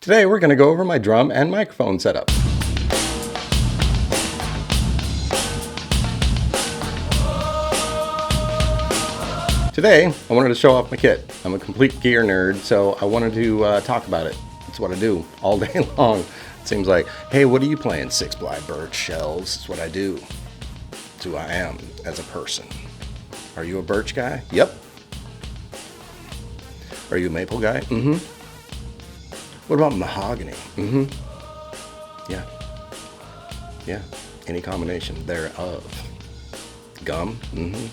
Today we're going to go over my drum and microphone setup. Today I wanted to show off my kit. I'm a complete gear nerd, so I wanted to talk about it. It's what I do all day long. It seems like, hey, what are you playing? 6-ply birch shells. It's what I do. It's who I am as a person. Are you a birch guy? Yep. Are you a maple guy? Mm-hmm. What about mahogany? Mm-hmm. Yeah. Yeah. Any combination thereof. Gum? Mm-hmm.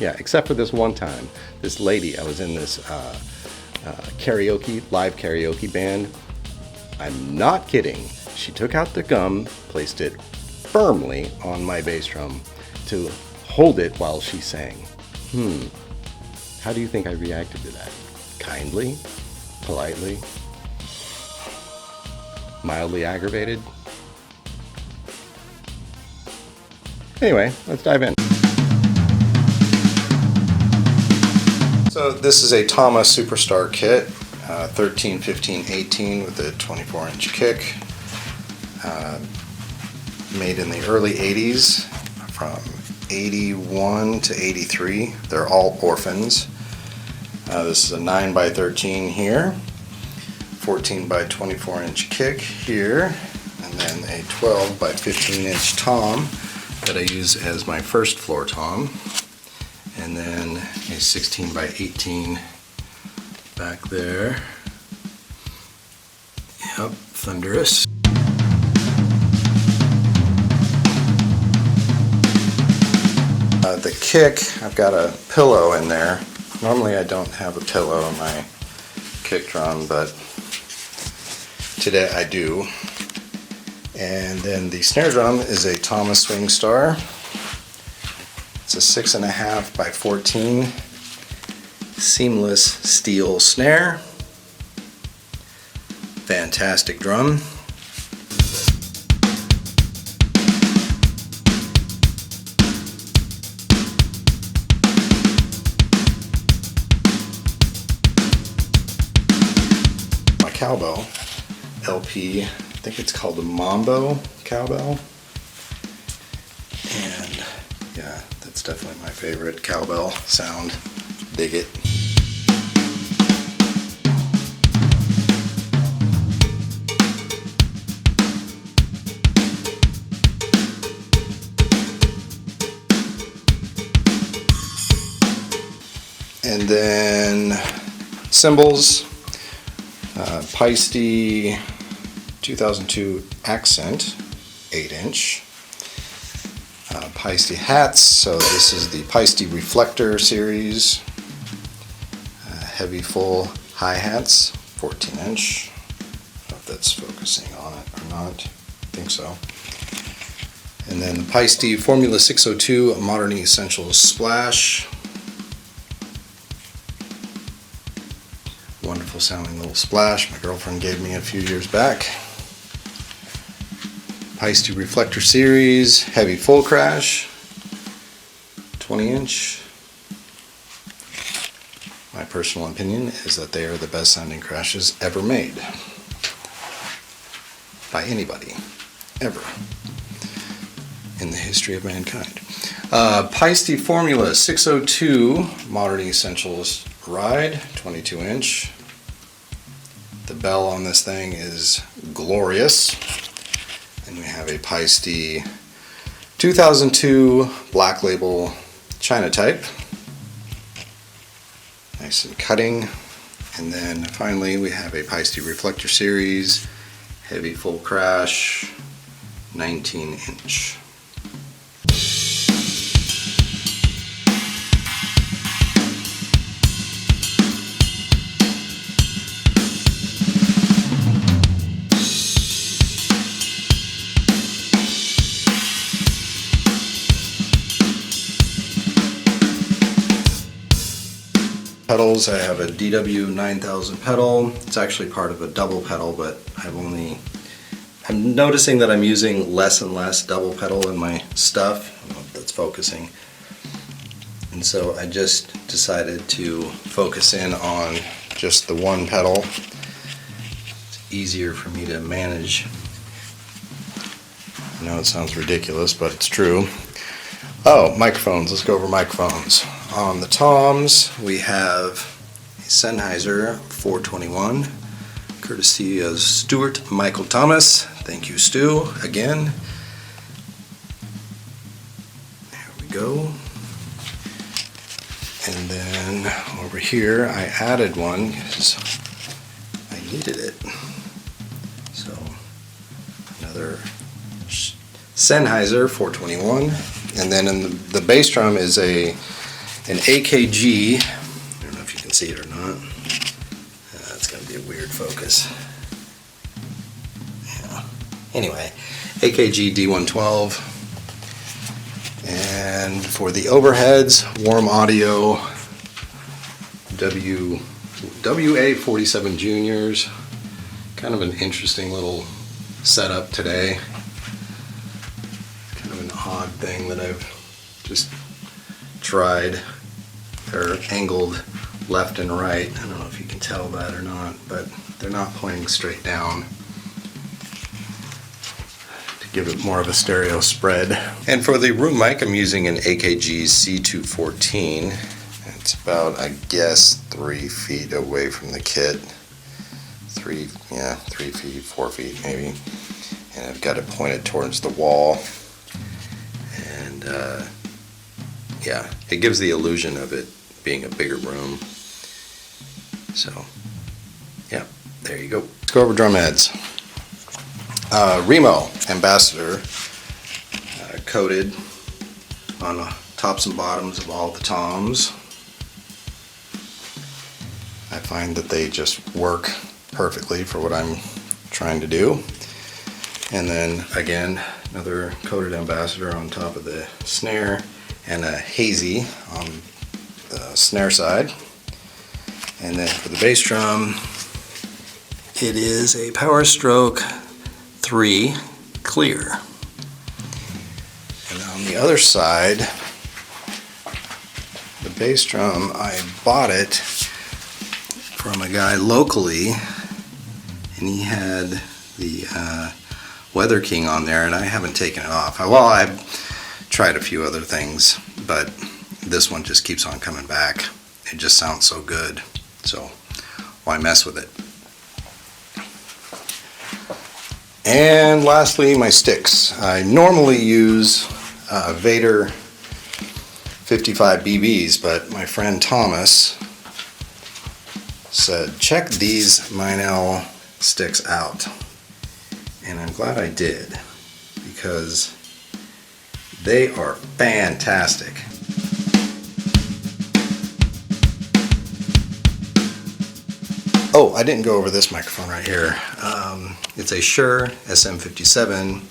Yeah, except for this one time. This lady, I was in this live karaoke band. I'm not kidding. She took out the gum, placed it firmly on my bass drum to hold it while she sang. How do you think I reacted to that? Kindly? Politely? Mildly aggravated? Anyway, let's dive in. So this is a Tama Superstar kit, 13, 15, 18 with a 24-inch kick. Made in the early 80s, from 81 to 83. They're all orphans. This is a 9x13 here, 14 by 24-inch kick here, and then a 12 by 15-inch tom that I use as my first floor tom, and then a 16 by 18 back there. Yep, thunderous. The kick, I've got a pillow in there. Normally I don't have a pillow on my kick drum, but today I do. And then the snare drum is a Tama Swingstar. It's a 6.5 by 14 seamless steel snare. Fantastic drum. Cowbell LP, I think it's called the Mambo cowbell, and yeah, that's definitely my favorite cowbell sound. Dig it. And then cymbals. Paiste 2002 Accent 8-inch. Paiste hats, so this is the Paiste Reflector series. Heavy full hi-hats, 14-inch. I don't know if that's focusing on it or not. I think so. And then the Paiste Formula 602 Modern Essentials Splash. Wonderful sounding little splash my girlfriend gave me a few years back. Paiste Reflector series, heavy full crash, 20-inch. My personal opinion is that they are the best sounding crashes ever made by anybody, ever, in the history of mankind. Paiste Formula 602 Modern Essentials Ride, 22-inch. The bell on this thing is glorious. And we have a Paiste 2002 Black Label China type. Nice and cutting. And then finally we have a Paiste Reflector series, heavy full crash, 19-inch. Pedals, I have a DW 9000 pedal. It's actually part of a double pedal, but I'm noticing that I'm using less and less double pedal in my stuff. I don't know if that's focusing. And so I just decided to focus in on just the one pedal. easier for me to manage. I know it sounds ridiculous, but it's true. Oh, microphones. Let's go over microphones. On the toms, we have a Sennheiser 421, courtesy of Stuart Michael Thomas. Thank you, Stu, again. There we go. And then over here, I added one because I needed it. So, another Sennheiser 421. And then in the bass drum is an AKG. I don't know if you can see it or not. It's going to be a weird focus. Yeah. Anyway, AKG D112. And for the overheads, Warm Audio WA-47 Juniors. Kind of an interesting little setup today. Kind of an odd thing that I've just tried. They're angled left and right. I don't know if you can tell that or not, but they're not pointing straight down. Give it more of a stereo spread. And for the room mic, I'm using an AKG C214. It's about, I guess, 3 feet away from the kit. 3 feet, 4 feet maybe. And I've got it pointed towards the wall. And yeah, it gives the illusion of it being a bigger room. So, yeah, there you go. Let's go over drum heads. Remo Ambassador, coated on the tops and bottoms of all the toms. I find that they just work perfectly for what I'm trying to do. And then again, another coated Ambassador on top of the snare, and a hazy on the snare side. And then for the bass drum, it is a Power Stroke 3 clear. And on the other side, the bass drum, I bought it from a guy locally, and he had the Weather King on there, and I haven't taken it off. Well, I've tried a few other things, but this one just keeps on coming back. It just sounds so good, so why mess with it? And lastly, my sticks. I normally use Vader 55 BBs, but my friend Thomas said, check these Meinl sticks out. And I'm glad I did, because they are fantastic. Oh, I didn't go over this microphone right here. It's a Shure SM57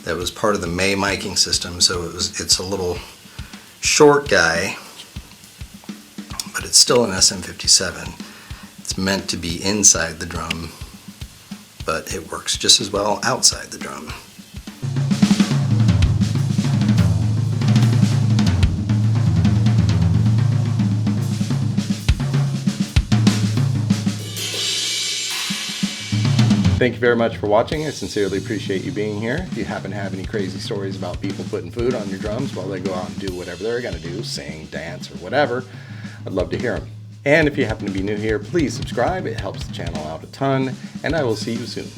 that was part of the May miking system, so it's a little short guy, but it's still an SM57. It's meant to be inside the drum, but it works just as well outside the drum. Thank you very much for watching. I sincerely appreciate you being here. If you happen to have any crazy stories about people putting food on your drums while they go out and do whatever they're going to do, sing, dance, or whatever, I'd love to hear them. And if you happen to be new here, please subscribe. It helps the channel out a ton, and I will see you soon.